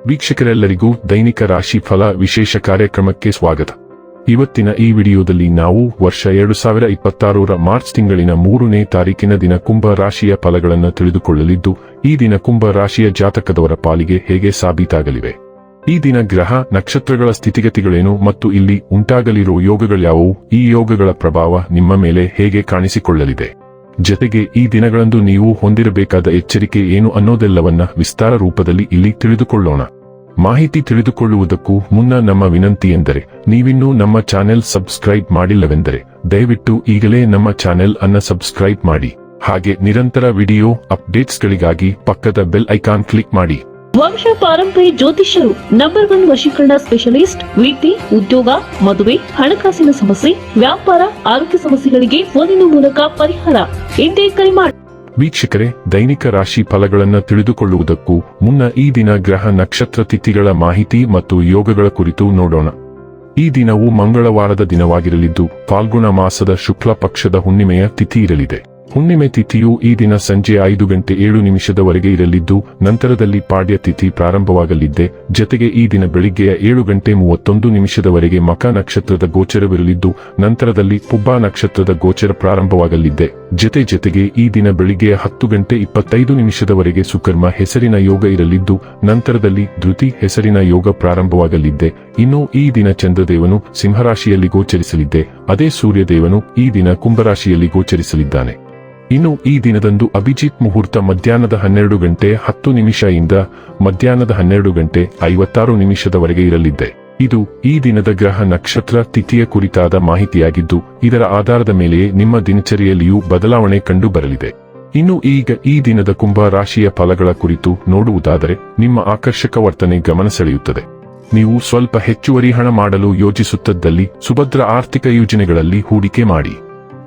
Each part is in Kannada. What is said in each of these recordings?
ವೀಕ್ಷಕರೆಲ್ಲರಿಗೂ ದೈನಿಕ ರಾಶಿ ಫಲ ವಿಶೇಷ ಕಾರ್ಯಕ್ರಮಕ್ಕೆ ಸ್ವಾಗತ. ಇವತ್ತಿನ ಈ ವಿಡಿಯೋದಲ್ಲಿ ನಾವು ವರ್ಷ 2026ರ ಮಾರ್ಚ್ ತಿಂಗಳಿನ 3ನೇ ತಾರೀಕಿನ ದಿನ ಕುಂಭ ರಾಶಿಯ ಫಲಗಳನ್ನು ತಿಳಿದುಕೊಳ್ಳಲಿದ್ದು, ಈ ದಿನ ಕುಂಭ ರಾಶಿಯ ಜಾತಕದವರ ಪಾಲಿಗೆ ಹೇಗೆ ಸಾಬೀತಾಗಲಿವೆ, ಈ ದಿನ ಗ್ರಹ ನಕ್ಷತ್ರಗಳ ಸ್ಥಿತಿಗತಿಗಳೇನು ಮತ್ತು ಇಲ್ಲಿ ಉಂಟಾಗಲಿರುವ ಯೋಗಗಳ್ಯಾವುವು, ಈ ಯೋಗಗಳ ಪ್ರಭಾವ ನಿಮ್ಮ ಮೇಲೆ ಹೇಗೆ ಕಾಣಿಸಿಕೊಳ್ಳಲಿದೆ, ಜತೆಗೆ ಈ ದಿನಗಳಂದು ನೀವು ಹೊಂದಿರಬೇಕಾದ ಎಚ್ಚರಿಕೆ ಏನು ಅನ್ನೋದೆಲ್ಲವನ್ನ ವಿಸ್ತಾರ ರೂಪದಲ್ಲಿ ಇಲ್ಲಿ ತಿಳಿದುಕೊಳ್ಳೋಣ. ಮಾಹಿತಿ ತಿಳಿದುಕೊಳ್ಳುವುದಕ್ಕೂ ಮುನ್ನ ನಮ್ಮ ವಿನಂತಿ ಎಂದರೆ, ನೀವಿನ್ನೂ ನಮ್ಮ ಚಾನೆಲ್ ಸಬ್ಸ್ಕ್ರೈಬ್ ಮಾಡಿಲ್ಲವೆಂದರೆ ದಯವಿಟ್ಟು ಈಗಲೇ ನಮ್ಮ ಚಾನೆಲ್ ಅನ್ನು ಸಬ್ಸ್ಕ್ರೈಬ್ ಮಾಡಿ. ಹಾಗೆ ನಿರಂತರ ವಿಡಿಯೋ ಅಪ್ಡೇಟ್ಸ್ಗಳಿಗಾಗಿ ಪಕ್ಕದ ಬೆಲ್ ಐಕಾನ್ ಕ್ಲಿಕ್ ಮಾಡಿ. ವಂಶ ಪಾರಂಪರ್ಯ ಜ್ಯೋತಿಷ್ಯರು ನಂಬರ್ 1 ವಶೀಕರಣ ಸ್ಪೆಷಲಿಸ್ಟ್. ವೃತ್ತಿ, ಉದ್ಯೋಗ, ಮದುವೆ, ಹಣಕಾಸಿನ ಸಮಸ್ಯೆ, ವ್ಯಾಪಾರ, ಆರೋಗ್ಯ ಸಮಸ್ಯೆಗಳಿಗೆ ಫೋನಿನ ಮೂಲಕ ಪರಿಹಾರ. ಇಂದೇ ಕರೆ ಮಾಡಿ. ವೀಕ್ಷಕರೇ, ದೈನಿಕ ರಾಶಿ ಫಲಗಳನ್ನು ತಿಳಿದುಕೊಳ್ಳುವುದಕ್ಕೂ ಮುನ್ನ ಈ ದಿನ ಗ್ರಹ ನಕ್ಷತ್ರ ತಿಥಿಗಳ ಮಾಹಿತಿ ಮತ್ತು ಯೋಗಗಳ ಕುರಿತು ನೋಡೋಣ. ಈ ದಿನವು ಮಂಗಳವಾರದ ದಿನವಾಗಿರಲಿದ್ದು, ಫಾಲ್ಗುಣ ಮಾಸದ ಶುಕ್ಲ ಪಕ್ಷದ ಹುಣ್ಣಿಮೆಯ ತಿಥಿ ಇರಲಿದೆ. ಹುಣ್ಣಿಮೆ ತಿಥಿಯು ಈ ದಿನ ಸಂಜೆ 5:07 ಇರಲಿದ್ದು, ನಂತರದಲ್ಲಿ ಪಾಡ್ಯ ತಿಥಿ ಪ್ರಾರಂಭವಾಗಲಿದ್ದೆ. ಜತೆಗೆ ಈ ದಿನ ಬೆಳಿಗ್ಗೆಯ 7:31 ಮಖ ನಕ್ಷತ್ರದ ಗೋಚರವಿರಲಿದ್ದು, ನಂತರದಲ್ಲಿ ಪುಬ್ಬ ನಕ್ಷತ್ರದ ಗೋಚರ ಪ್ರಾರಂಭವಾಗಲಿದ್ದೆ. ಜತೆಗೆ ಈ ದಿನ ಬೆಳಿಗ್ಗೆಯ 10:25 ಸುಕರ್ಮ ಹೆಸರಿನ ಯೋಗ ಇರಲಿದ್ದು, ನಂತರದಲ್ಲಿ ಧೃತಿ ಹೆಸರಿನ ಯೋಗ ಪ್ರಾರಂಭವಾಗಲಿದ್ದೆ. ಇನ್ನು ಈ ದಿನ ಚಂದ್ರದೇವನು ಸಿಂಹರಾಶಿಯಲ್ಲಿ ಗೋಚರಿಸಲಿದ್ದೆ. ಅದೇ ಸೂರ್ಯದೇವನು ಈ ದಿನ ಕುಂಭರಾಶಿಯಲ್ಲಿ ಗೋಚರಿಸಲಿದ್ದಾನೆ. ಇನ್ನು ಈ ದಿನದಂದು ಅಭಿಜಿತ್ ಮುಹೂರ್ತ ಮಧ್ಯಾಹ್ನದ 12:10 ಇಂದ ಮಧ್ಯಾಹ್ನದ 12:56 ಇರಲಿದೆ. ಇದು ಈ ದಿನದ ಗ್ರಹ ನಕ್ಷತ್ರ ತಿಥಿಯ ಕುರಿತಾದ ಮಾಹಿತಿಯಾಗಿದ್ದು, ಇದರ ಆಧಾರದ ಮೇಲೆಯೇ ನಿಮ್ಮ ದಿನಚರಿಯಲ್ಲಿಯೂ ಬದಲಾವಣೆ ಕಂಡು ಬರಲಿದೆ. ಇನ್ನು ಈಗ ಈ ದಿನದ ಕುಂಭ ರಾಶಿಯ ಫಲಗಳ ಕುರಿತು ನೋಡುವುದಾದರೆ, ನಿಮ್ಮ ಆಕರ್ಷಕ ವರ್ತನೆ ಗಮನ ಸೆಳೆಯುತ್ತದೆ. ನೀವು ಸ್ವಲ್ಪ ಹೆಚ್ಚುವರಿ ಹಣ ಮಾಡಲು ಯೋಚಿಸುತ್ತಿದ್ದಲ್ಲಿ ಸುಭದ್ರ ಆರ್ಥಿಕ ಯೋಜನೆಗಳಲ್ಲಿ ಹೂಡಿಕೆ ಮಾಡಿ.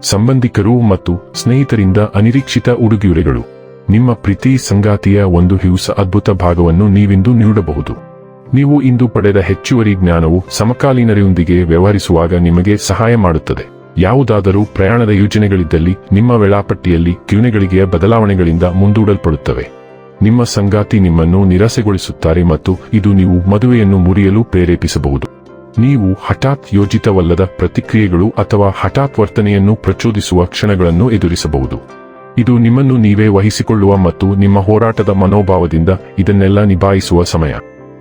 ಸಂಬಂಧಿಕರು ಮತ್ತು ಸ್ನೇಹಿತರಿಂದ ಅನಿರೀಕ್ಷಿತ ಉಡುಗೊರೆಗಳು. ನಿಮ್ಮ ಪ್ರೀತಿ ಸಂಗಾತಿಯ ಒಂದು ಹಿউಸ ಅದ್ಭುತ ಭಾಗವನ್ನು ನೀವಿಂದು ನೀಡಬಹುದು. ನೀವು ಇಂದು ಪಡೆದ ಹೆಚ್ಚುವರಿ ಜ್ಞಾನವು ಸಮಕಾಲೀನರೊಂದಿಗೆ ವ್ಯವಹರಿಸುವಾಗ ನಿಮಗೆ ಸಹಾಯ ಮಾಡುತ್ತದೆ. ಯಾವುದಾದರೂ ಪ್ರಯಾಣದ ಯೋಜನೆಗಳಿದ್ದಲ್ಲಿ ನಿಮ್ಮ ವೇಳಾಪಟ್ಟಿಯಲ್ಲಿ ಕ್ಯೂನೆಗಳಿಗೆ ಬದಲಾವಣೆಗಳಿಂದ ಮುಂದೂಡಲ್ಪಡುತ್ತವೆ. ನಿಮ್ಮ ಸಂಗಾತಿ ನಿಮ್ಮನ್ನು ನಿರಾಸೆಗೊಳಿಸುತ್ತಾರೆ ಮತ್ತು ಇದು ನೀವು ಮದುವೆಯನ್ನು ಮುರಿಯಲು ಪ್ರೇರೇಪಿಸಬಹುದು. ನೀವು ಹಠಾತ್ ಯೋಜಿತವಲ್ಲದ ಪ್ರತಿಕ್ರಿಯೆಗಳು ಅಥವಾ ಹಠಾತ್ ವರ್ತನೆಯನ್ನು ಪ್ರಚೋದಿಸುವ ಕ್ಷಣಗಳನ್ನು ಎದುರಿಸಬಹುದು. ಇದು ನಿಮ್ಮನ್ನು ನೀವೇ ವಹಿಸಿಕೊಳ್ಳುವ ಮತ್ತು ನಿಮ್ಮ ಹೋರಾಟದ ಮನೋಭಾವದಿಂದ ಇದನ್ನೆಲ್ಲ ನಿಭಾಯಿಸುವ ಸಮಯ.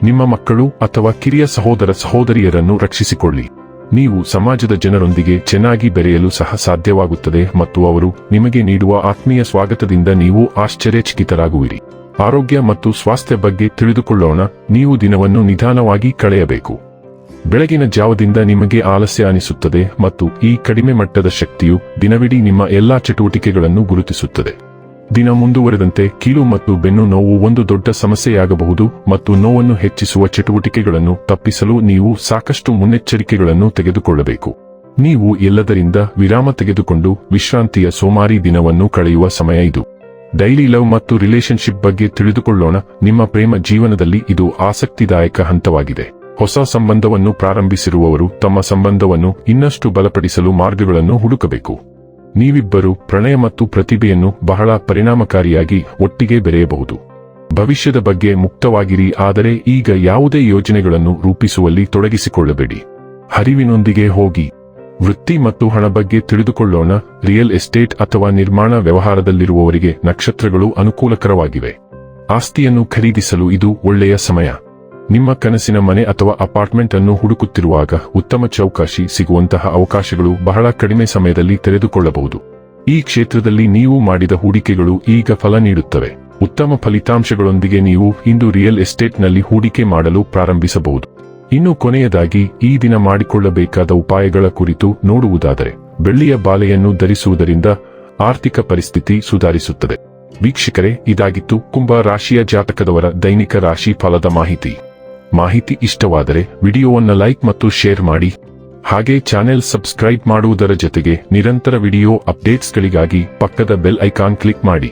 ನಿಮ್ಮ ಮಕ್ಕಳು ಅಥವಾ ಕಿರಿಯ ಸಹೋದರ ಸಹೋದರಿಯರನ್ನು ರಕ್ಷಿಸಿಕೊಳ್ಳಿ. ನೀವು ಸಮಾಜದ ಜನರೊಂದಿಗೆ ಚೆನ್ನಾಗಿ ಬೆರೆಯಲು ಸಹ ಸಾಧ್ಯವಾಗುತ್ತದೆ ಮತ್ತು ಅವರು ನಿಮಗೆ ನೀಡುವ ಆತ್ಮೀಯ ಸ್ವಾಗತದಿಂದ ನೀವು ಆಶ್ಚರ್ಯಚಕಿತರಾಗುವಿರಿ. ಆರೋಗ್ಯ ಮತ್ತು ಸ್ವಾಸ್ಥ್ಯ ಬಗ್ಗೆ ತಿಳಿದುಕೊಳ್ಳೋಣ. ನೀವು ದಿನವನ್ನು ನಿಧಾನವಾಗಿ ಕಳೆಯಬೇಕು. ಬೆಳಗಿನ ಜಾವದಿಂದ ನಿಮಗೆ ಆಲಸ್ಯ ಅನಿಸುತ್ತದೆ ಮತ್ತು ಈ ಕಡಿಮೆ ಮಟ್ಟದ ಶಕ್ತಿಯು ದಿನವಿಡೀ ನಿಮ್ಮ ಎಲ್ಲಾ ಚಟುವಟಿಕೆಗಳನ್ನು ಗುರುತಿಸುತ್ತದೆ. ದಿನ ಮುಂದುವರೆದಂತೆ ಕೀಲು ಮತ್ತು ಬೆನ್ನು ನೋವು ಒಂದು ದೊಡ್ಡ ಸಮಸ್ಯೆಯಾಗಬಹುದು ಮತ್ತು ನೋವನ್ನು ಹೆಚ್ಚಿಸುವ ಚಟುವಟಿಕೆಗಳನ್ನು ತಪ್ಪಿಸಲು ನೀವು ಸಾಕಷ್ಟು ಮುನ್ನೆಚ್ಚರಿಕೆಗಳನ್ನು ತೆಗೆದುಕೊಳ್ಳಬೇಕು. ನೀವು ಎಲ್ಲದರಿಂದ ವಿರಾಮ ತೆಗೆದುಕೊಂಡು ವಿಶ್ರಾಂತಿಯ ಸೋಮಾರಿ ದಿನವನ್ನು ಕಳೆಯುವ ಸಮಯ ಇದು. ಡೈಲಿ ಲವ್ ಮತ್ತು ರಿಲೇಶನ್ಶಿಪ್ ಬಗ್ಗೆ ತಿಳಿದುಕೊಳ್ಳೋಣ. ನಿಮ್ಮ ಪ್ರೇಮ ಜೀವನದಲ್ಲಿ ಇದು ಆಸಕ್ತಿದಾಯಕ ಹಂತವಾಗಿದೆ. ಹೊಸ ಸಂಬಂಧವನ್ನು ಪ್ರಾರಂಭಿಸಿರುವವರು ತಮ್ಮ ಸಂಬಂಧವನ್ನು ಇನ್ನಷ್ಟು ಬಲಪಡಿಸಲು ಮಾರ್ಗಗಳನ್ನು ಹುಡುಕಬೇಕು. ನೀವಿಬ್ಬರು ಪ್ರಣಯ ಮತ್ತು ಪ್ರತಿಭೆಯನ್ನು ಬಹಳ ಪರಿಣಾಮಕಾರಿಯಾಗಿ ಒಟ್ಟಿಗೆ ಬೆರೆಯಬಹುದು. ಭವಿಷ್ಯದ ಬಗ್ಗೆ ಮುಕ್ತವಾಗಿರಿ, ಆದರೆ ಈಗ ಯಾವುದೇ ಯೋಜನೆಗಳನ್ನು ರೂಪಿಸುವಲ್ಲಿ ತೊಡಗಿಸಿಕೊಳ್ಳಬೇಡಿ. ಹರಿವಿನೊಂದಿಗೆ ಹೋಗಿ. ವೃತ್ತಿ ಮತ್ತು ಹಣ ಬಗ್ಗೆ ತಿಳಿದುಕೊಳ್ಳೋಣ. ರಿಯಲ್ ಎಸ್ಟೇಟ್ ಅಥವಾ ನಿರ್ಮಾಣ ವ್ಯವಹಾರದಲ್ಲಿರುವವರಿಗೆ ನಕ್ಷತ್ರಗಳು ಅನುಕೂಲಕರವಾಗಿವೆ. ಆಸ್ತಿಯನ್ನು ಖರೀದಿಸಲು ಇದು ಒಳ್ಳೆಯ ಸಮಯ. ನಿಮ್ಮ ಕನಸಿನ ಮನೆ ಅಥವಾ ಅಪಾರ್ಟ್ಮೆಂಟ್ ಅನ್ನು ಹುಡುಕುತ್ತಿರುವಾಗ ಉತ್ತಮ ಚೌಕಾಶಿ ಸಿಗುವಂತಹ ಅವಕಾಶಗಳು ಬಹಳ ಕಡಿಮೆ ಸಮಯದಲ್ಲಿ ತೆರೆದುಕೊಳ್ಳಬಹುದು. ಈ ಕ್ಷೇತ್ರದಲ್ಲಿ ನೀವು ಮಾಡಿದ ಹೂಡಿಕೆಗಳು ಈಗ ಫಲ ನೀಡುತ್ತವೆ. ಉತ್ತಮ ಫಲಿತಾಂಶಗಳೊಂದಿಗೆ ನೀವು ಇಂದು ರಿಯಲ್ ಎಸ್ಟೇಟ್ನಲ್ಲಿ ಹೂಡಿಕೆ ಮಾಡಲು ಪ್ರಾರಂಭಿಸಬಹುದು. ಇನ್ನು ಕೊನೆಯದಾಗಿ ಈ ದಿನ ಮಾಡಿಕೊಳ್ಳಬೇಕಾದ ಉಪಾಯಗಳ ಕುರಿತು ನೋಡುವುದಾದರೆ, ಬೆಳ್ಳಿಯ ಬಾಲೆಯನ್ನು ಧರಿಸುವುದರಿಂದ ಆರ್ಥಿಕ ಪರಿಸ್ಥಿತಿ ಸುಧಾರಿಸುತ್ತದೆ. ವೀಕ್ಷಕರೇ, ಇದಾಗಿತ್ತು ಕುಂಭ ರಾಶಿಯ ಜಾತಕದವರ ದೈನಿಕ ರಾಶಿ ಫಲದ ಮಾಹಿತಿ ಇಷ್ಟವಾದರೆ ವಿಡಿಯೋವನ್ನು ಲೈಕ್ ಮತ್ತು ಶೇರ್ ಮಾಡಿ. ಹಾಗೆ ಚಾನೆಲ್ ಸಬ್ಸ್ಕ್ರೈಬ್ ಮಾಡುವುದರ ಜೊತೆಗೆ ನಿರಂತರ ವಿಡಿಯೋ ಅಪ್ಡೇಟ್ಸ್ಗಳಿಗಾಗಿ ಪಕ್ಕದ ಬೆಲ್ ಐಕಾನ್ ಕ್ಲಿಕ್ ಮಾಡಿ.